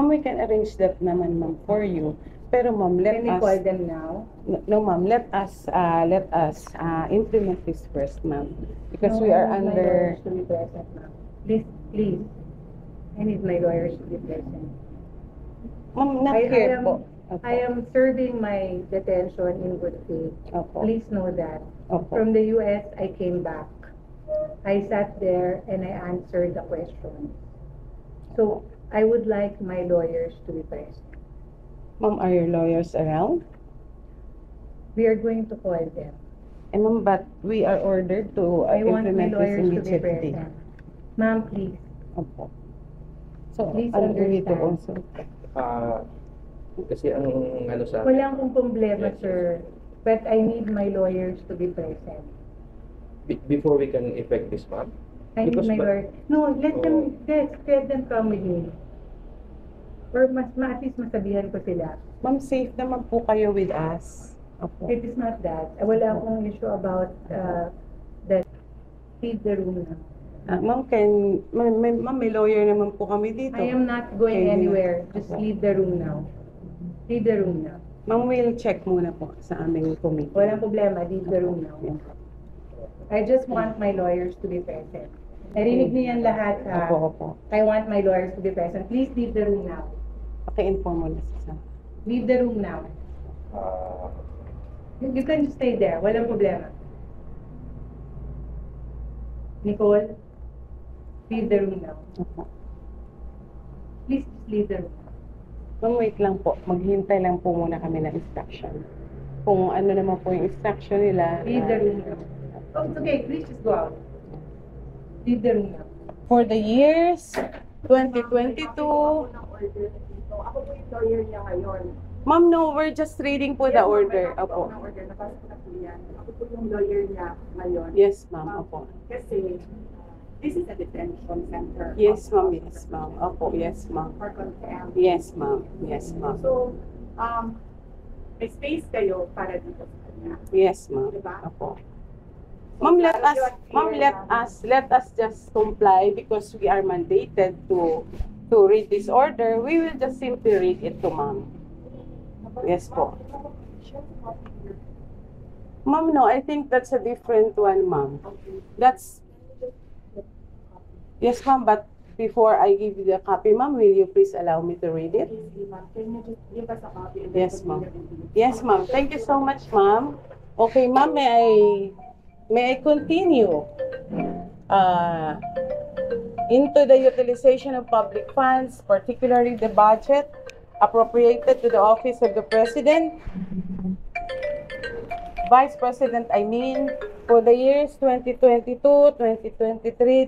Ma'am, we can arrange that naman, ma'am, for you. Pero ma'am, let Can we us... call them now? No, ma'am, let us implement this first, ma'am. Because No, we are I need my under... lawyers to be present, ma'am. Please, please. I need my lawyers to be present. Ma'am, not I here am, po. Opo. I am serving my detention in good faith. Opo. Please know that. Opo. From the US, I came back. I sat there and I answered the questions. So, I would like my lawyers to be present. Ma'am, are your lawyers around? We are going to call them. And ma'am, but we are ordered to I want my implement this lawyers to be immediately. present. Ma'am, please. Opo. So, Please we need to understand. also... Kasi ang ano sa Wala akong problema, sir. But I need my lawyers to be present. before we can effect this, ma'am. I need Because my ba- lawyer. No, let them come with me. Or at least masabihan ko sila. Ma'am, safe naman po kayo with us. Opo. It is not that. Wala akong issue about that. Leave the room now. Ma'am, ma'am, may lawyer naman po kami dito. I am not going Okay, anywhere. Just opo. leave the room now. Leave the room now. Ma'am, we'll check muna po sa aming committee. Walang problema. Leave the room now. Yeah. I just want my lawyers to be present. Narinig niyo yan lahat, ha? Opo, opo. I want my lawyers to be present. Please leave the room now. Paki-inform mo na sa... Leave the room now. You can just stay there. Walang problema. Nicole, leave the room now. Opo. Please just leave the room. Ma'am, wait lang po. Maghintay lang po muna kami ng instruction. Kung ano naman po yung instruction nila. Leave the room now. Oh, it's okay. Please just go out. Leave the room now. For the years 2022... Ako po yung lawyer niya ngayon. Ma'am, no, we're just reading po the order. Opo. Order, napasok na po yan. Ako po yung lawyer niya ngayon. Yes, ma'am. Opo. Kasi, this is a detention center. Yes, ma'am. Yes, ma'am. Opo. Yes, ma'am. For contempt. Yes, ma'am. Yes, ma'am. So, may space kayo para dito sa kanya. Yes, ma'am. Diba? Opo. Ma'am, let us just comply because we are mandated to read this order. We will just simply read it to ma'am. Yes po. Ma'am, no, I think that's a different one, ma'am. That's... Yes, ma'am, but before I give you the copy, ma'am, will you please allow me to read it? Can you just give us a copy? And Yes, then ma'am. put it in the- Yes, ma'am. Thank you so much, ma'am. Okay, ma'am, may I continue into the utilization of public funds, particularly the budget appropriated to the office of the President, Vice President, for the years 2022, 2023,